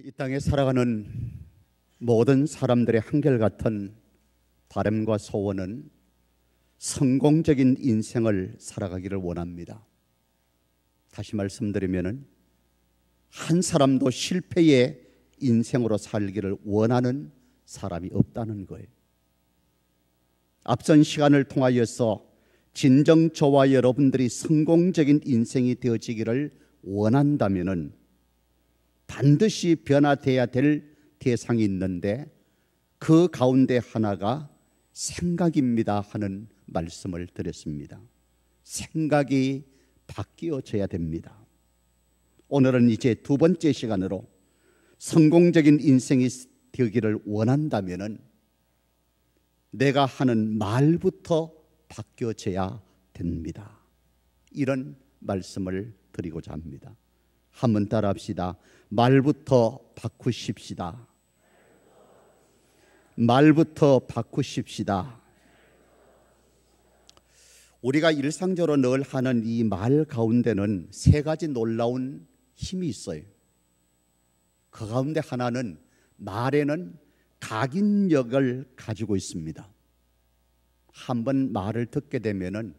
이 땅에 살아가는 모든 사람들의 한결같은 바람과 소원은 성공적인 인생을 살아가기를 원합니다. 다시 말씀드리면은 한 사람도 실패의 인생으로 살기를 원하는 사람이 없다는 거예요. 앞선 시간을 통하여서 진정 저와 여러분들이 성공적인 인생이 되어지기를 원한다면은 반드시 변화되어야 될 대상이 있는데 그 가운데 하나가 생각입니다 하는 말씀을 드렸습니다. 생각이 바뀌어져야 됩니다. 오늘은 이제 두 번째 시간으로 성공적인 인생이 되기를 원한다면은 내가 하는 말부터 바뀌어져야 됩니다. 이런 말씀을 드리고자 합니다. 한번 따라합시다. 말부터 바꾸십시다. 말부터 바꾸십시다. 우리가 일상적으로 늘 하는 이 말 가운데는 세 가지 놀라운 힘이 있어요. 그 가운데 하나는 말에는 각인력을 가지고 있습니다. 한번 말을 듣게 되면은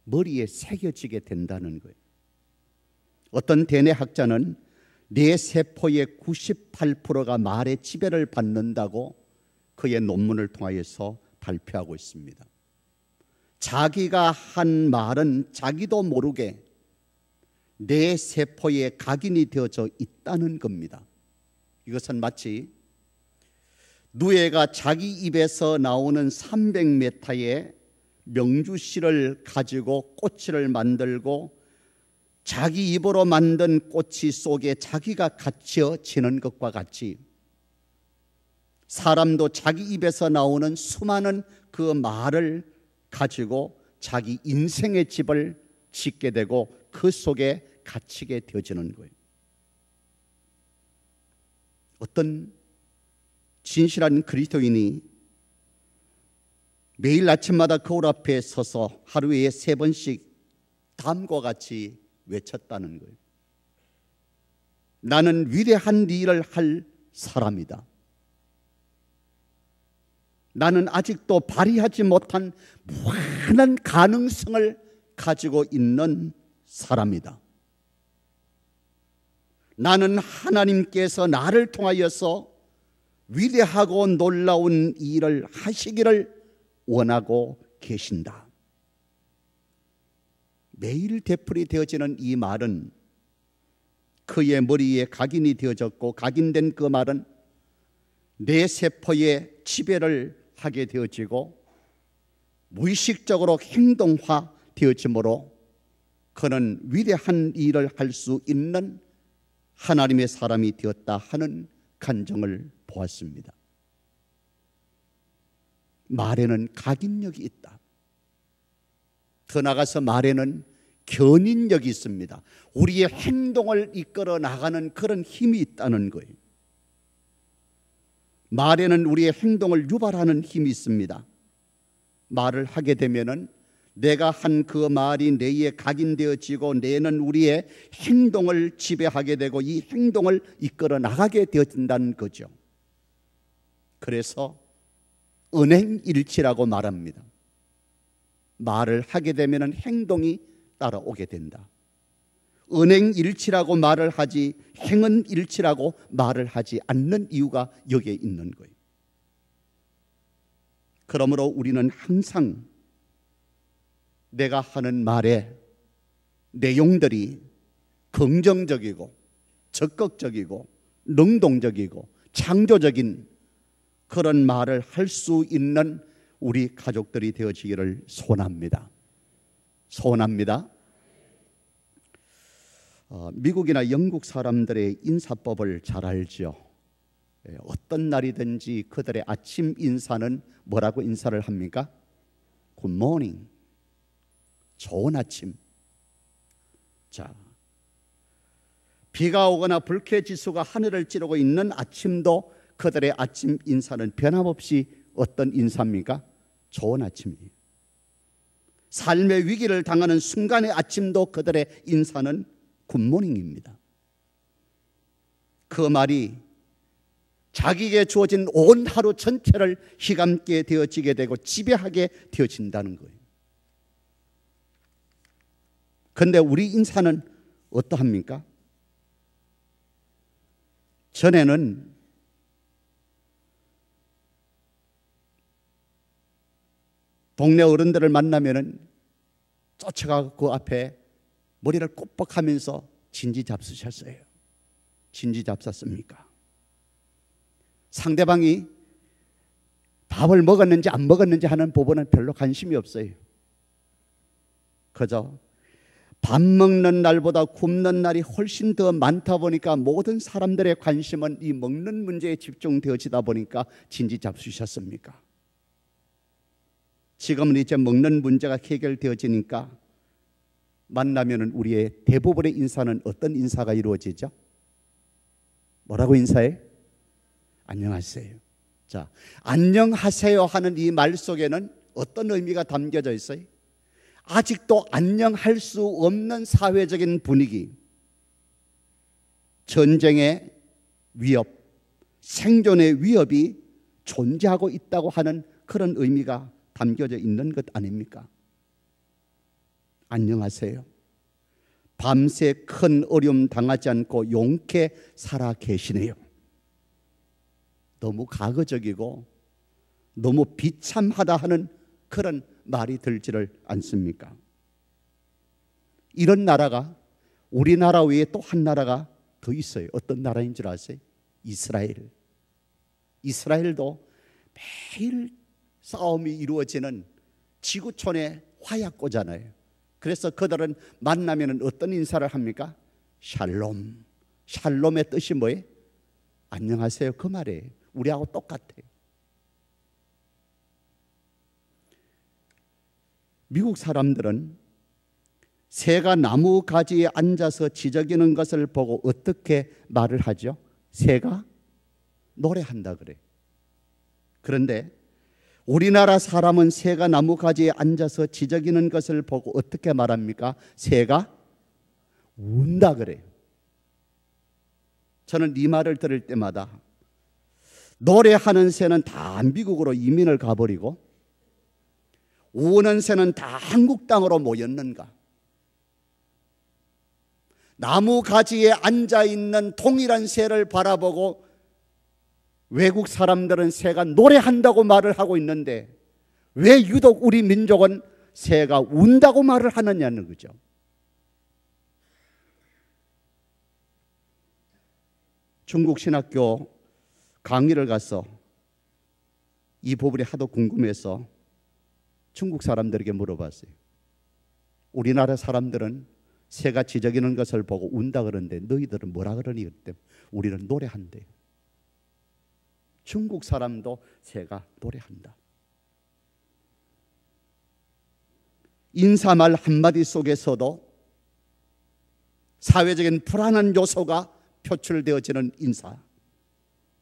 머리에 새겨지게 된다는 거예요. 어떤 대뇌학자는 뇌 세포의 98%가 말의 지배를 받는다고 그의 논문을 통하여서 발표하고 있습니다. 자기가 한 말은 자기도 모르게 뇌 세포에 각인이 되어져 있다는 겁니다. 이것은 마치 누에가 자기 입에서 나오는 300m의 명주실을 가지고 꼬치를 만들고 자기 입으로 만든 꼬치 속에 자기가 갇혀지는 것과 같이 사람도 자기 입에서 나오는 수많은 그 말을 가지고 자기 인생의 집을 짓게 되고 그 속에 갇히게 되어지는 거예요. 어떤 진실한 그리스도인이 매일 아침마다 거울 앞에 서서 하루에 3번씩 다음과 같이 외쳤다는 거예요. 나는 위대한 일을 할 사람이다. 나는 아직도 발휘하지 못한 무한한 가능성을 가지고 있는 사람이다. 나는 하나님께서 나를 통하여서 위대하고 놀라운 일을 하시기를 원하고 계신다. 매일 되풀이 되어지는 이 말은 그의 머리에 각인이 되어졌고 각인된 그 말은 뇌 세포의 지배를 하게 되어지고 무의식적으로 행동화 되어지므로 그는 위대한 일을 할 수 있는 하나님의 사람이 되었다 하는 간증을 보았습니다. 말에는 각인력이 있다. 더 나아가서 말에는 견인력이 있습니다. 우리의 행동을 이끌어 나가는 그런 힘이 있다는 거예요. 말에는 우리의 행동을 유발하는 힘이 있습니다. 말을 하게 되면은 내가 한 그 말이 뇌에 각인되어지고 뇌는 우리의 행동을 지배하게 되고 이 행동을 이끌어 나가게 되어진다는 거죠. 그래서 은행일치라고 말합니다. 말을 하게 되면 행동이 따라오게 된다. 은행일치라고 말을 하지 행은일치라고 말을 하지 않는 이유가 여기에 있는 거예요. 그러므로 우리는 항상 내가 하는 말의 내용들이 긍정적이고 적극적이고 능동적이고 창조적인 그런 말을 할 수 있는 우리 가족들이 되어지기를 소원합니다. 소원합니다. 미국이나 영국 사람들의 인사법을 잘 알죠. 어떤 날이든지 그들의 아침 인사는 뭐라고 인사를 합니까? Good morning. 좋은 아침. 자, 비가 오거나 불쾌지수가 하늘을 찌르고 있는 아침도 그들의 아침 인사는 변함없이 어떤 인사입니까? 좋은 아침이에요. 삶의 위기를 당하는 순간의 아침도 그들의 인사는 굿모닝입니다. 그 말이 자기에게 주어진 온 하루 전체를 휘감게 되어지게 되고 지배하게 되어진다는 거예요. 그런데 우리 인사는 어떠합니까? 전에는 동네 어른들을 만나면은 쫓아가 그 앞에 머리를 꼬뻑하면서 진지 잡수셨어요. 진지 잡쌌습니까? 상대방이 밥을 먹었는지 안 먹었는지 하는 부분은 별로 관심이 없어요. 그저 밥 먹는 날보다 굶는 날이 훨씬 더 많다 보니까 모든 사람들의 관심은 이 먹는 문제에 집중되어지다 보니까 진지 잡수셨습니까? 지금은 이제 먹는 문제가 해결되어지니까 만나면은 우리의 대부분의 인사는 어떤 인사가 이루어지죠? 뭐라고 인사해? 안녕하세요. 자, 안녕하세요 하는 이 말 속에는 어떤 의미가 담겨져 있어요? 아직도 안녕할 수 없는 사회적인 분위기, 전쟁의 위협, 생존의 위협이 존재하고 있다고 하는 그런 의미가 담겨져 있는 것 아닙니까? 안녕하세요. 밤새 큰 어려움 당하지 않고 용케 살아 계시네요. 너무 가거적이고 너무 비참하다 하는 그런 말이 들지를 않습니까? 이런 나라가 우리나라 외에 또 한 나라가 더 있어요. 어떤 나라인 줄 아세요? 이스라엘. 이스라엘도 매일 싸움이 이루어지는 지구촌의 화약고잖아요. 그래서 그들은 만나면 어떤 인사를 합니까? 샬롬. 샬롬의 뜻이 뭐예요? 안녕하세요. 그 말이에요. 우리하고 똑같아요. 미국 사람들은 새가 나무 가지에 앉아서 지저귀는 것을 보고 어떻게 말을 하죠? 새가 노래한다 그래요. 그런데 우리나라 사람은 새가 나무 가지에 앉아서 지저귀는 것을 보고 어떻게 말합니까? 새가 운다 그래요. 저는 이 말을 들을 때마다 노래하는 새는 다 미국으로 이민을 가버리고 우는 새는 다 한국 땅으로 모였는가? 나무 가지에 앉아있는 동일한 새를 바라보고 외국 사람들은 새가 노래한다고 말을 하고 있는데 왜 유독 우리 민족은 새가 운다고 말을 하느냐는 거죠. 중국 신학교 강의를 가서 이 부분이 하도 궁금해서 중국 사람들에게 물어봤어요. 우리나라 사람들은 새가 지저귀는 것을 보고 운다 그러는데 너희들은 뭐라 그러니? 그때 우리는 노래한대요. 중국 사람도 새가 노래한다. 인사말 한마디 속에서도 사회적인 불안한 요소가 표출되어지는 인사,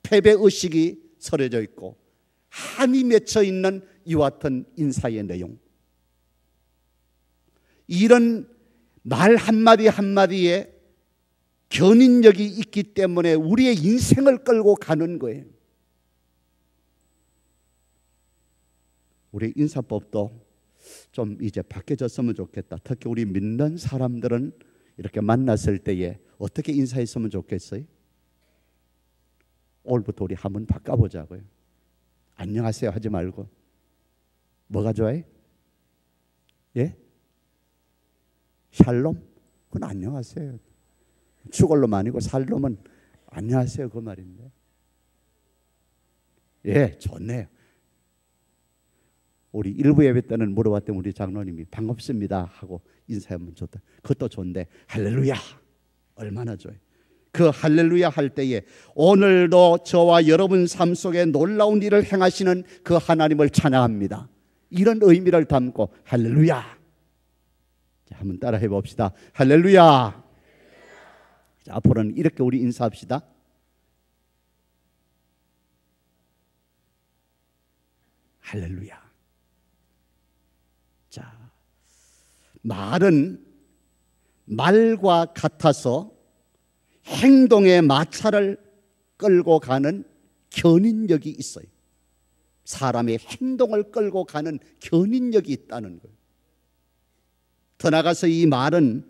패배의식이 서려져 있고 한이 맺혀 있는 이와 같은 인사의 내용, 이런 말 한마디 한마디에 견인력이 있기 때문에 우리의 인생을 끌고 가는 거예요. 우리 인사법도 좀 이제 바뀌어졌으면 좋겠다. 특히 우리 믿는 사람들은 이렇게 만났을 때에 어떻게 인사했으면 좋겠어요? 오늘부터 우리 한번 바꿔보자고요. 안녕하세요 하지 말고 뭐가 좋아해? 예? 샬롬? 그건 안녕하세요. 주걸롬 아니고 살롬은 안녕하세요 그 말인데. 예, 좋네요. 우리 일부 예배 때는 물어봤더니 우리 장로님이 반갑습니다 하고 인사하면 좋다. 그것도 좋은데 할렐루야 얼마나 좋아요. 그 할렐루야 할 때에 오늘도 저와 여러분 삶 속에 놀라운 일을 행하시는 그 하나님을 찬양합니다. 이런 의미를 담고 할렐루야. 자, 한번 따라 해봅시다. 할렐루야. 자, 앞으로는 이렇게 우리 인사합시다. 할렐루야. 자, 말은 말과 같아서 행동의 마차를 끌고 가는 견인력이 있어요. 사람의 행동을 끌고 가는 견인력이 있다는 거예요. 더 나아가서 이 말은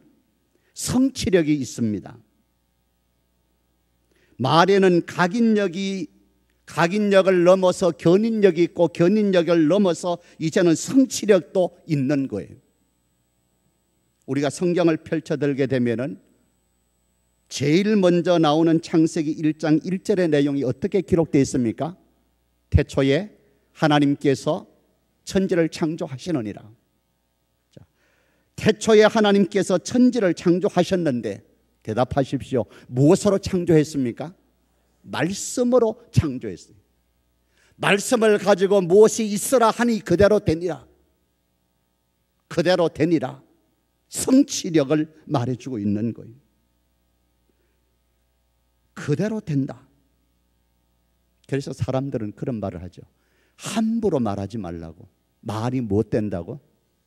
성취력이 있습니다. 말에는 각인력을 넘어서 견인력이 있고 견인력을 넘어서 이제는 성취력도 있는 거예요. 우리가 성경을 펼쳐들게 되면은 제일 먼저 나오는 창세기 1장 1절의 내용이 어떻게 기록되어 있습니까? 태초에 하나님께서 천지를 창조하시느니라. 자, 태초에 하나님께서 천지를 창조하셨는데 대답하십시오. 무엇으로 창조했습니까? 말씀으로 창조했어요. 말씀을 가지고 무엇이 있으라 하니 그대로 되니라. 그대로 되니라. 성취력을 말해주고 있는 거예요. 그대로 된다. 그래서 사람들은 그런 말을 하죠. 함부로 말하지 말라고. 말이 못 된다고?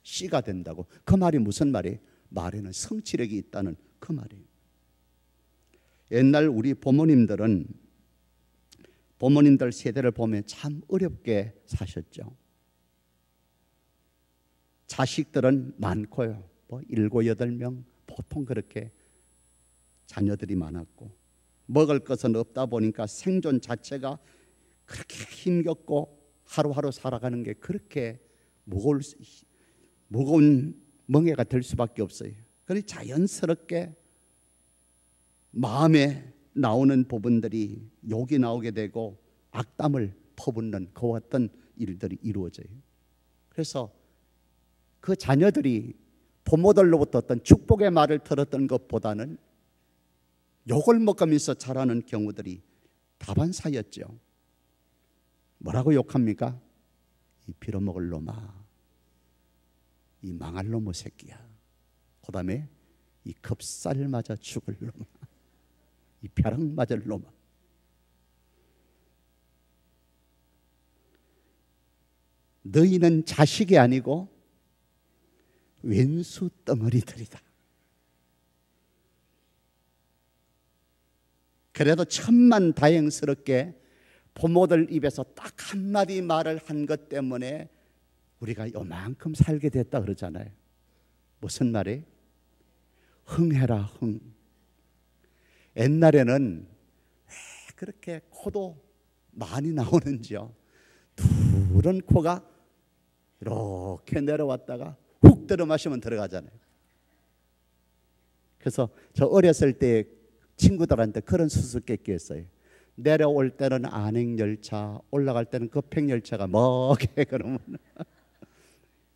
씨가 된다고. 그 말이 무슨 말이에요? 말에는 성취력이 있다는 그 말이에요. 옛날 우리 부모님들 세대를 보면 참 어렵게 사셨죠. 자식들은 많고요. 7, 8명 보통 그렇게 자녀들이 많았고 먹을 것은 없다 보니까 생존 자체가 그렇게 힘겹고 하루하루 살아가는 게 그렇게 무거운 멍해가 될 수밖에 없어요. 그래서 자연스럽게 마음에 나오는 부분들이 욕이 나오게 되고 악담을 퍼붓는 그와 같은 일들이 이루어져요. 그래서 그 자녀들이 부모들로부터 어떤 축복의 말을 들었던 것보다는 욕을 먹으면서 자라는 경우들이 다반사였죠. 뭐라고 욕합니까? 이 빌어먹을 놈아, 이 망할 놈의 새끼야. 그 다음에 이 겁살 맞아 죽을 놈아, 이 벼락 맞을 놈아. 너희는 자식이 아니고 왼수 덩어리들이다. 그래도 천만다행스럽게 부모들 입에서 딱 한마디 말을 한 것 때문에 우리가 요만큼 살게 됐다 그러잖아요. 무슨 말이에요? 흥해라 흥. 옛날에는 왜 그렇게 코도 많이 나오는지요. 두른 코가 이렇게 내려왔다가 훅 들어 마시면 들어가잖아요. 그래서 저 어렸을 때 친구들한테 그런 수수께끼 했어요. 내려올 때는 안행열차, 올라갈 때는 급행열차가 뭐게 그러면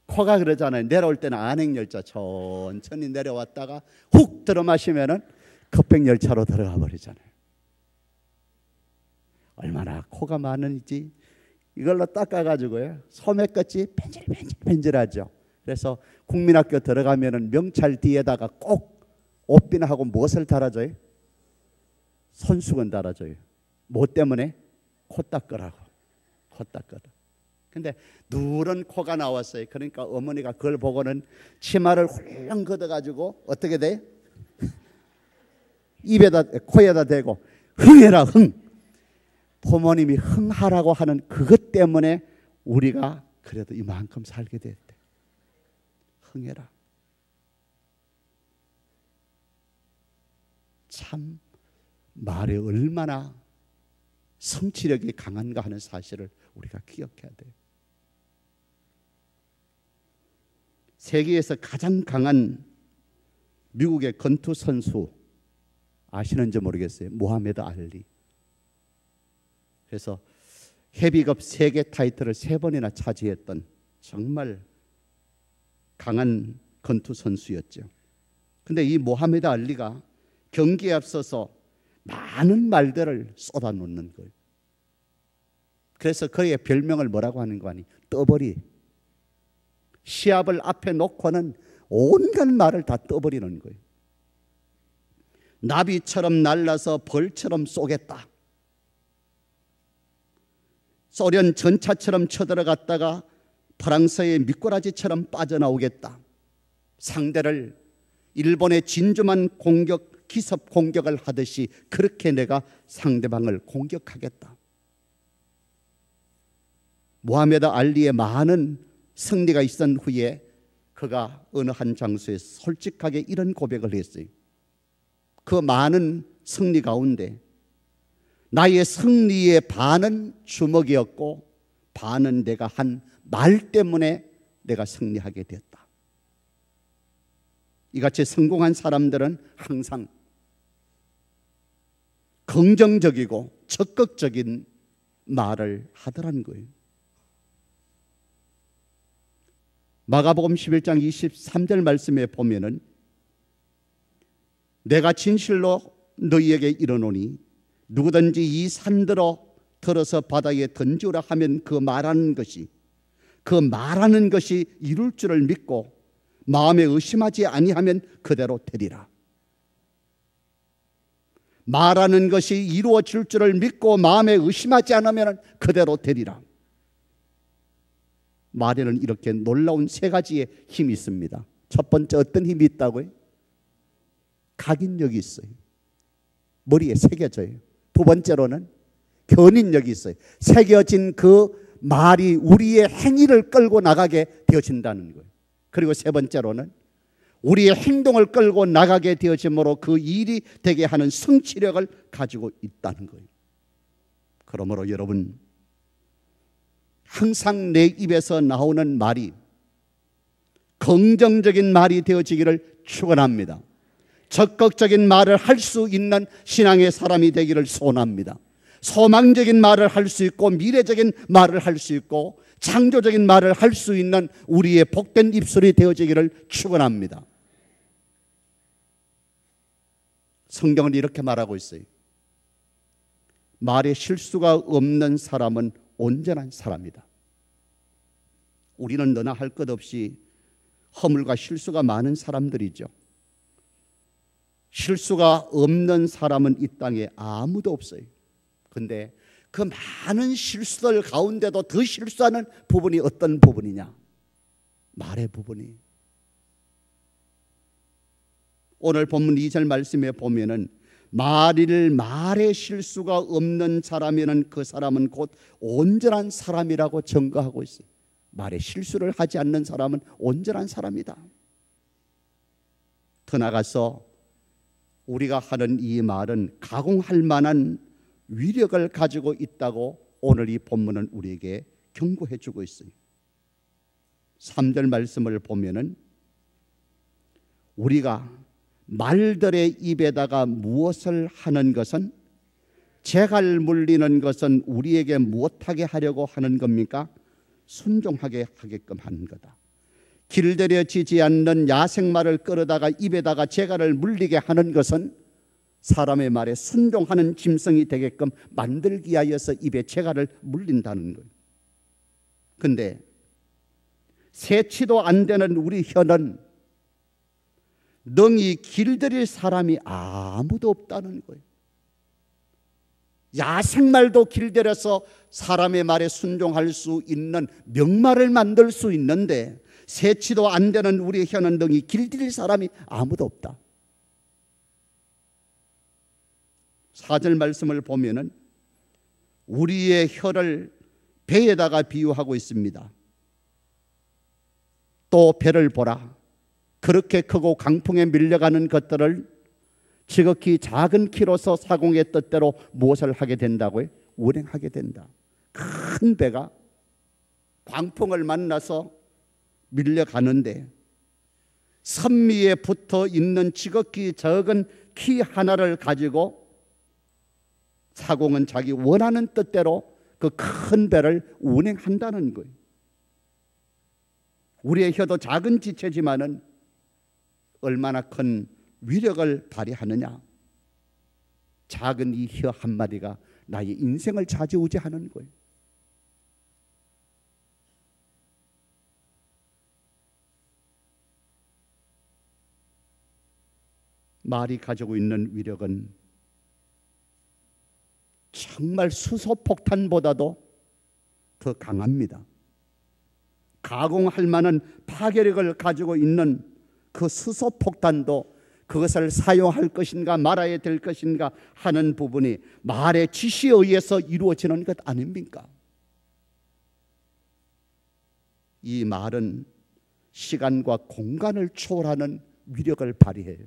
코가 그러잖아요. 내려올 때는 안행열차 천천히 내려왔다가 훅 들어 마시면은 급행열차로 들어가 버리잖아요. 얼마나 코가 많은지 이걸로 닦아가지고요. 소매끝이 펜질펜질하죠. 그래서 국민학교 들어가면은 명찰 뒤에다가 꼭 옷비나하고 무엇을 달아줘요? 손수건 달아줘요. 뭐 때문에? 코 닦으라고. 코 닦으라. 근데 누런 코가 나왔어요. 그러니까 어머니가 그걸 보고는 치마를 훌렁 걷어가지고 어떻게 돼? 입에다 코에다 대고 흥해라 흥. 부모님이 흥하라고 하는 그것 때문에 우리가 그래도 이만큼 살게 됐대. 흥해라. 참 말에 얼마나 성취력이 강한가 하는 사실을 우리가 기억해야 돼요. 세계에서 가장 강한 미국의 권투 선수 아시는지 모르겠어요. 무하메드 알리. 그래서 헤비급 세계 타이틀을 3번이나 차지했던 정말 강한 권투 선수였죠. 근데 이 무하메드 알리가 경기에 앞서서 많은 말들을 쏟아놓는 거예요. 그래서 그의 별명을 뭐라고 하는 거 아니? 떠버리. 시합을 앞에 놓고는 온갖 말을 다 떠버리는 거예요. 나비처럼 날라서 벌처럼 쏘겠다. 소련 전차처럼 쳐들어갔다가 프랑스의 미꾸라지처럼 빠져나오겠다. 상대를 일본의 진주만 공격 기습 공격을 하듯이 그렇게 내가 상대방을 공격하겠다. 무하메드 알리의 많은 승리가 있은 후에 그가 어느 한 장소에 솔직하게 이런 고백을 했어요. 그 많은 승리 가운데 나의 승리의 반은 주먹이었고 반은 내가 한 말 때문에 내가 승리하게 되었다. 이같이 성공한 사람들은 항상 긍정적이고 적극적인 말을 하더라는 거예요. 마가복음 11장 23절 말씀에 보면은 내가 진실로 너희에게 이르노니 누구든지 이 산들어 들어서 바다에 던지오라 하면 그 말하는 것이 이룰 줄을 믿고 마음에 의심하지 아니하면 그대로 되리라. 말하는 것이 이루어질 줄을 믿고 마음에 의심하지 않으면 그대로 되리라. 말에는 이렇게 놀라운 세 가지의 힘이 있습니다. 첫 번째 어떤 힘이 있다고요? 각인력이 있어요. 머리에 새겨져요. 두 번째로는 견인력이 있어요. 새겨진 그 말이 우리의 행위를 끌고 나가게 되어진다는 거예요. 그리고 세 번째로는 우리의 행동을 끌고 나가게 되어짐으로 그 일이 되게 하는 성취력을 가지고 있다는 거예요. 그러므로 여러분, 항상 내 입에서 나오는 말이 긍정적인 말이 되어지기를 축원합니다. 적극적인 말을 할 수 있는 신앙의 사람이 되기를 소원합니다. 소망적인 말을 할 수 있고 미래적인 말을 할 수 있고 창조적인 말을 할 수 있는 우리의 복된 입술이 되어지기를 축원합니다. 성경은 이렇게 말하고 있어요. 말에 실수가 없는 사람은 온전한 사람이다. 우리는 너나 할 것 없이 허물과 실수가 많은 사람들이죠. 실수가 없는 사람은 이 땅에 아무도 없어요. 근데 그 많은 실수들 가운데도 더 실수하는 부분이 어떤 부분이냐? 말의 부분이. 오늘 본문 2절 말씀에 보면은 말에 실수가 없는 사람이면 그 사람은 곧 온전한 사람이라고 증거하고 있어요. 말에 실수를 하지 않는 사람은 온전한 사람이다. 더 나아가서 우리가 하는 이 말은 가공할 만한 위력을 가지고 있다고 오늘 이 본문은 우리에게 경고해 주고 있어요. 3절 말씀을 보면은 우리가 말들의 입에다가 무엇을 하는 것은 재갈 물리는 것은 우리에게 무엇하게 하려고 하는 겁니까? 순종하게 하게끔 하는 거다. 길들여지지 않는 야생말을 끌어다가 입에다가 재갈을 물리게 하는 것은 사람의 말에 순종하는 짐승이 되게끔 만들기 위하여서 입에 재갈을 물린다는 거예요. 근데 세치도 안 되는 우리 혀는 능히 길들일 사람이 아무도 없다는 거예요. 야생말도 길들여서 사람의 말에 순종할 수 있는 명말을 만들 수 있는데 세치도 안 되는 우리 혀는 능히 길들일 사람이 아무도 없다. 4절 말씀을 보면은 우리의 혀를 배에다가 비유하고 있습니다. 또 배를 보라. 그렇게 크고 강풍에 밀려가는 것들을 지극히 작은 키로서 사공의 뜻대로 무엇을 하게 된다고요? 운행하게 된다. 큰 배가 광풍을 만나서 밀려가는데 선미에 붙어 있는 지극히 적은 키 하나를 가지고 사공은 자기 원하는 뜻대로 그 큰 배를 운행한다는 거예요. 우리의 혀도 작은 지체지만은 얼마나 큰 위력을 발휘하느냐. 작은 이 혀 한마디가 나의 인생을 좌지우지하는 거예요. 말이 가지고 있는 위력은 정말 수소폭탄보다도 더 강합니다. 가공할 만한 파괴력을 가지고 있는 그 수소폭탄도 그것을 사용할 것인가 말아야 될 것인가 하는 부분이 말의 지시에 의해서 이루어지는 것 아닙니까? 이 말은 시간과 공간을 초월하는 위력을 발휘해요.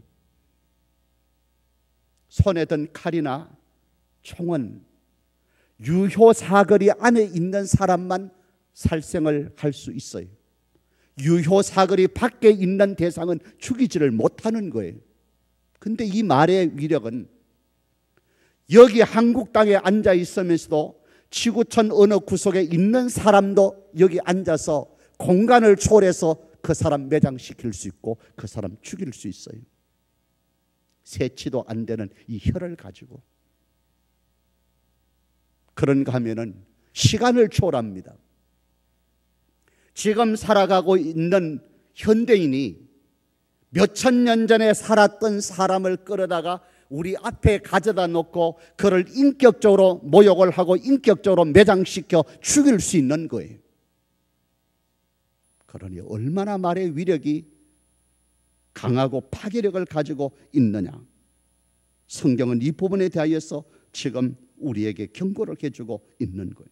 손에 든 칼이나 총은 유효사거리 안에 있는 사람만 살생을 할 수 있어요. 유효사거리 밖에 있는 대상은 죽이지를 못하는 거예요. 근데 이 말의 위력은 여기 한국 땅에 앉아 있으면서도 지구촌 어느 구석에 있는 사람도 여기 앉아서 공간을 초월해서 그 사람 매장시킬 수 있고 그 사람 죽일 수 있어요. 세치도 안 되는 이 혀를 가지고. 그런가 하면은 시간을 초월합니다. 지금 살아가고 있는 현대인이 몇천 년 전에 살았던 사람을 끌어다가 우리 앞에 가져다 놓고 그를 인격적으로 모욕을 하고 인격적으로 매장시켜 죽일 수 있는 거예요. 그러니 얼마나 말의 위력이 강하고 파괴력을 가지고 있느냐. 성경은 이 부분에 대하여서 지금 우리에게 경고를 해주고 있는 거예요.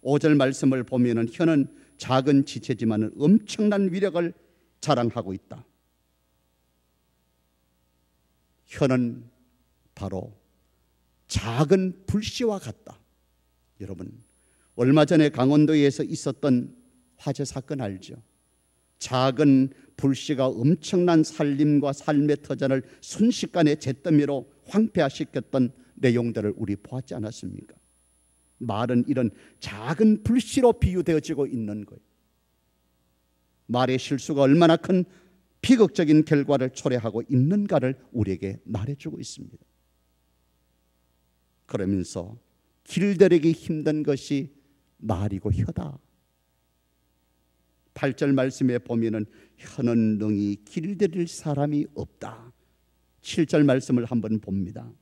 5절 말씀을 보면은 혀는 작은 지체지만 엄청난 위력을 자랑하고 있다. 혀는 바로 작은 불씨와 같다. 여러분, 얼마 전에 강원도에서 있었던 화재 사건 알죠? 작은 불씨가 엄청난 살림과 삶의 터전을 순식간에 잿더미로 황폐화시켰던 내용들을 우리 보았지 않았습니까? 말은 이런 작은 불씨로 비유되어지고 있는 거예요. 말의 실수가 얼마나 큰 비극적인 결과를 초래하고 있는가를 우리에게 말해주고 있습니다. 그러면서 길들이기 힘든 것이 말이고 혀다. 8절 말씀에 보면은 혀는 능히 길들일 사람이 없다. 7절 말씀을 한번 봅니다.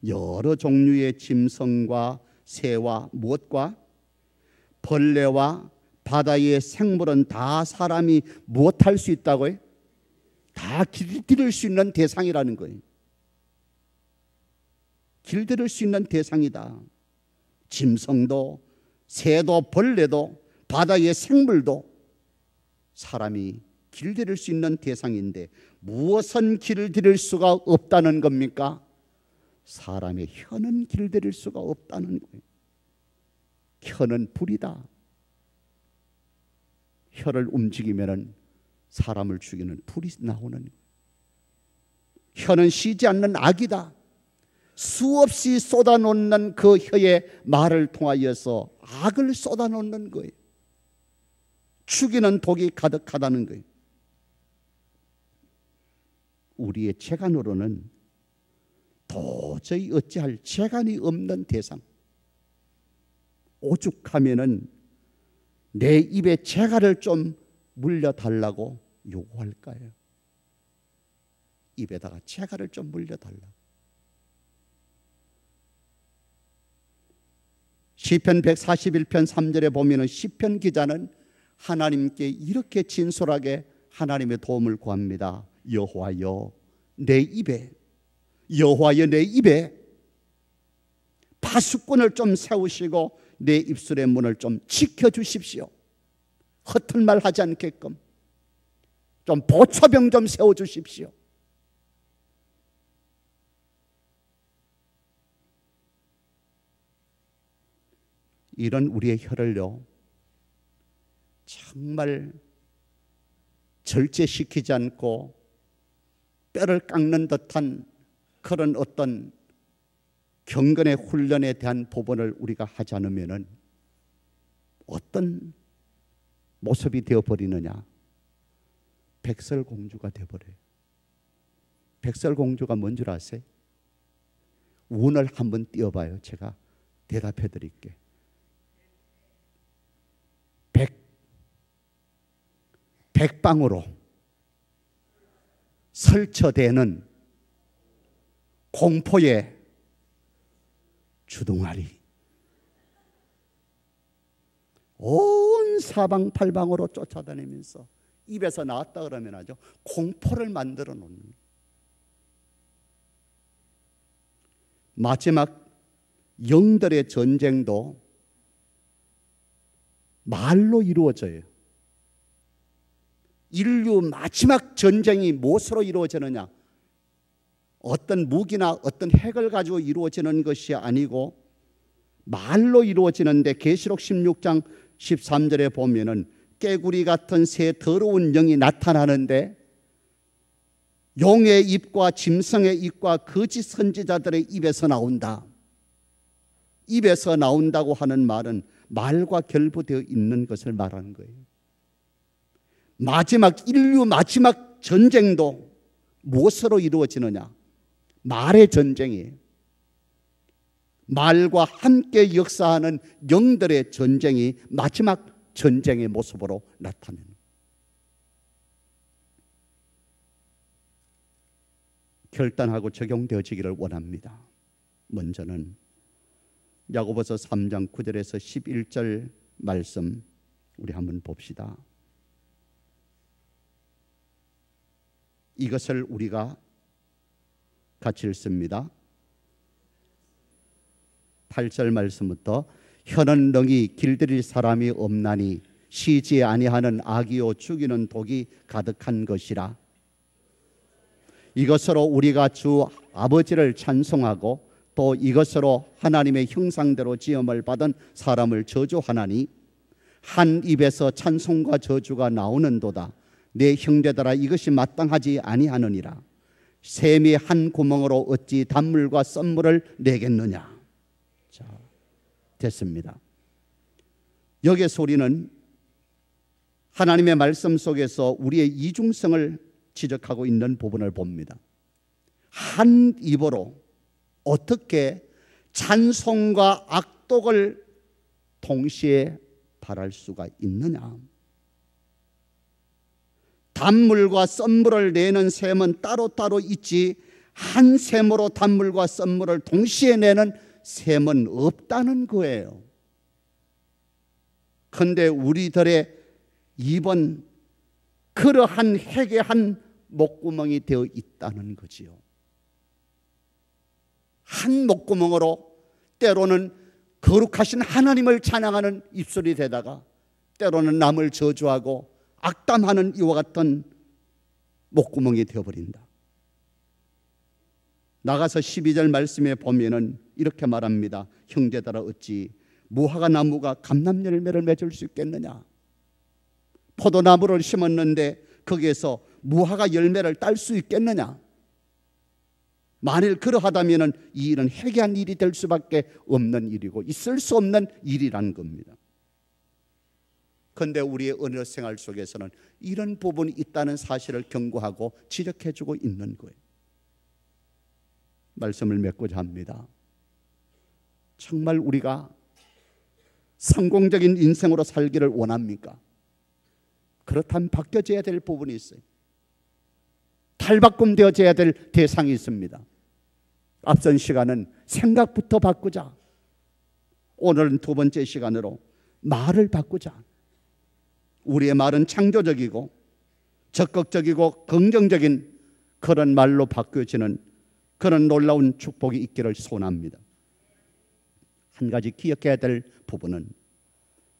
여러 종류의 짐승과 새와 무엇과 벌레와 바다의 생물은 다 사람이 무엇할 수 있다고요? 다 길들일 수 있는 대상이라는 거예요. 길들일 수 있는 대상이다. 짐승도 새도 벌레도 바다의 생물도 사람이 길들일 수 있는 대상인데 무엇은 길들일 수가 없다는 겁니까? 사람의 혀는 길들일 수가 없다는 거예요. 혀는 불이다. 혀를 움직이면 사람을 죽이는 불이 나오는 거예요. 혀는 쉬지 않는 악이다. 수없이 쏟아놓는 그 혀의 말을 통하여서 악을 쏟아놓는 거예요. 죽이는 독이 가득하다는 거예요. 우리의 재간으로는 도저히 어찌할 재간이 없는 대상. 오죽하면은 내 입에 재갈을 좀 물려달라고 요구할까요? 입에다가 재갈을 좀 물려달라고. 시편 141편 3절에 보면은 시편 기자는 하나님께 이렇게 진솔하게 하나님의 도움을 구합니다. 여호와여 내 입에, 여호와여 내 입에 파수꾼을 좀 세우시고 내 입술의 문을 좀 지켜주십시오. 허튼 말 하지 않게끔 좀 보초병 좀 세워주십시오. 이런 우리의 혀를요 정말 절제시키지 않고 뼈를 깎는 듯한 그런 어떤 경건의 훈련에 대한 부분을 우리가 하지 않으면 어떤 모습이 되어버리느냐. 백설공주가 되어버려요. 백설공주가 뭔 줄 아세요? 운을 한번 띄워봐요. 제가 대답해 드릴게. 백방으로 설쳐대는 공포의 주둥아리. 온 사방팔방으로 쫓아다니면서 입에서 나왔다 그러면 아주 공포를 만들어 놓는. 마지막 영들의 전쟁도 말로 이루어져요. 인류 마지막 전쟁이 무엇으로 이루어지느냐? 어떤 무기나 어떤 핵을 가지고 이루어지는 것이 아니고 말로 이루어지는데, 계시록 16장 13절에 보면은 깨구리 같은 새 더러운 영이 나타나는데 용의 입과 짐승의 입과 거짓 선지자들의 입에서 나온다. 입에서 나온다고 하는 말은 말과 결부되어 있는 것을 말하는 거예요. 인류 마지막 전쟁도 무엇으로 이루어지느냐? 말의 전쟁이에요. 말과 함께 역사하는 영들의 전쟁이 마지막 전쟁의 모습으로 나타내는. 결단하고 적용되어지기를 원합니다. 먼저는 야고보서 3장 9절에서 11절 말씀 우리 한번 봅시다. 이것을 우리가 같이 읽습니다. 8절 말씀부터 혀는 능히 길들일 사람이 없나니 쉬지 아니하는 악이요 죽이는 독이 가득한 것이라. 이것으로 우리가 주 아버지를 찬송하고 또 이것으로 하나님의 형상대로 지음을 받은 사람을 저주하나니 한 입에서 찬송과 저주가 나오는도다. 내 형제들아 이것이 마땅하지 아니하느니라. 샘이 한 구멍으로 어찌 단물과 썬물을 내겠느냐. 자, 됐습니다. 여기서 우리는 하나님의 말씀 속에서 우리의 이중성을 지적하고 있는 부분을 봅니다. 한 입으로 어떻게 찬송과 악독을 동시에 발할 수가 있느냐. 단물과 썬물을 내는 샘은 따로따로 있지 한 샘으로 단물과 썬물을 동시에 내는 샘은 없다는 거예요. 그런데 우리들의 입은 그러한 회개한 목구멍이 되어 있다는 거지요. 한 목구멍으로 때로는 거룩하신 하나님을 찬양하는 입술이 되다가 때로는 남을 저주하고 악담하는 이와 같은 목구멍이 되어버린다. 나가서 12절 말씀에 보면은 이렇게 말합니다. 형제들아 어찌 무화과 나무가 감람 열매를 맺을 수 있겠느냐. 포도나무를 심었는데 거기에서 무화과 열매를 딸 수 있겠느냐. 만일 그러하다면 이 일은 회개한 일이 될 수밖에 없는 일이고 있을 수 없는 일이라는 겁니다. 그런데 우리의 언어 생활 속에서는 이런 부분이 있다는 사실을 경고하고 지적해주고 있는 거예요. 말씀을 맺고자 합니다. 정말 우리가 성공적인 인생으로 살기를 원합니까? 그렇다면 바뀌어져야 될 부분이 있어요. 탈바꿈되어져야 될 대상이 있습니다. 앞선 시간은 생각부터 바꾸자. 오늘은 두 번째 시간으로 말을 바꾸자. 우리의 말은 창조적이고 적극적이고 긍정적인 그런 말로 바뀌어지는 그런 놀라운 축복이 있기를 소원합니다. 한 가지 기억해야 될 부분은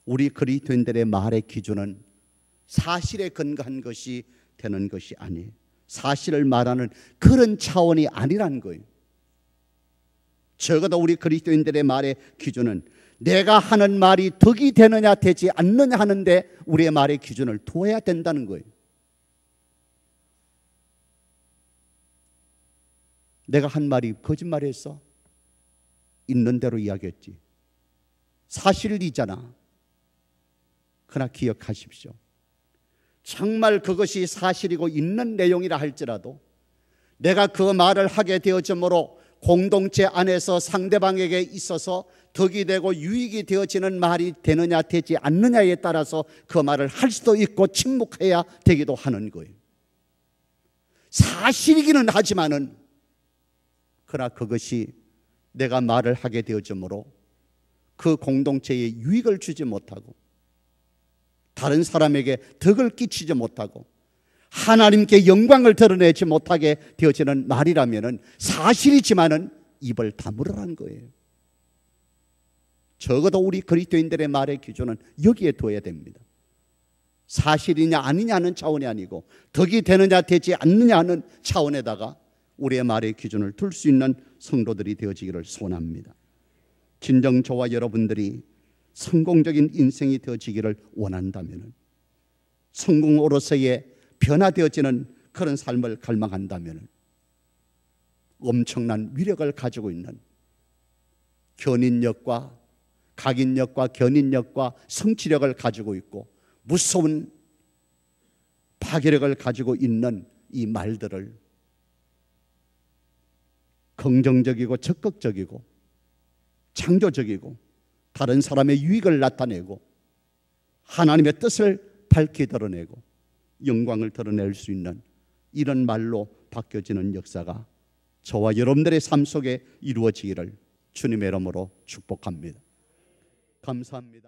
우리 그리스도인들의 말의 기준은 사실에 근거한 것이 되는 것이 아니에요. 사실을 말하는 그런 차원이 아니라는 거예요. 적어도 우리 그리스도인들의 말의 기준은 내가 하는 말이 덕이 되느냐 되지 않느냐 하는데 우리의 말의 기준을 두어야 된다는 거예요. 내가 한 말이 거짓말했어? 있는 대로 이야기했지. 사실이잖아. 그러나 기억하십시오. 정말 그것이 사실이고 있는 내용이라 할지라도 내가 그 말을 하게 되어지므로 공동체 안에서 상대방에게 있어서 덕이 되고 유익이 되어지는 말이 되느냐 되지 않느냐에 따라서 그 말을 할 수도 있고 침묵해야 되기도 하는 거예요. 사실이기는 하지만은 그러나 그것이 내가 말을 하게 되어지므로 그 공동체에 유익을 주지 못하고 다른 사람에게 덕을 끼치지 못하고 하나님께 영광을 드러내지 못하게 되어지는 말이라면 사실이지만은 입을 다물으라는 거예요. 적어도 우리 그리스도인들의 말의 기준은 여기에 둬야 됩니다. 사실이냐 아니냐는 차원이 아니고 덕이 되느냐 되지 않느냐 하는 차원에다가 우리의 말의 기준을 둘 수 있는 성도들이 되어지기를 소원합니다. 진정 저와 여러분들이 성공적인 인생이 되어지기를 원한다면, 성공으로서의 변화되어지는 그런 삶을 갈망한다면 엄청난 위력을 가지고 있는 견인력과 각인력과 견인력과 성취력을 가지고 있고 무서운 파괴력을 가지고 있는 이 말들을 긍정적이고 적극적이고 창조적이고 다른 사람의 유익을 나타내고 하나님의 뜻을 밝히 드러내고 영광을 드러낼 수 있는 이런 말로 바뀌어지는 역사가 저와 여러분들의 삶 속에 이루어지기를 주님의 이름으로 축복합니다. 감사합니다.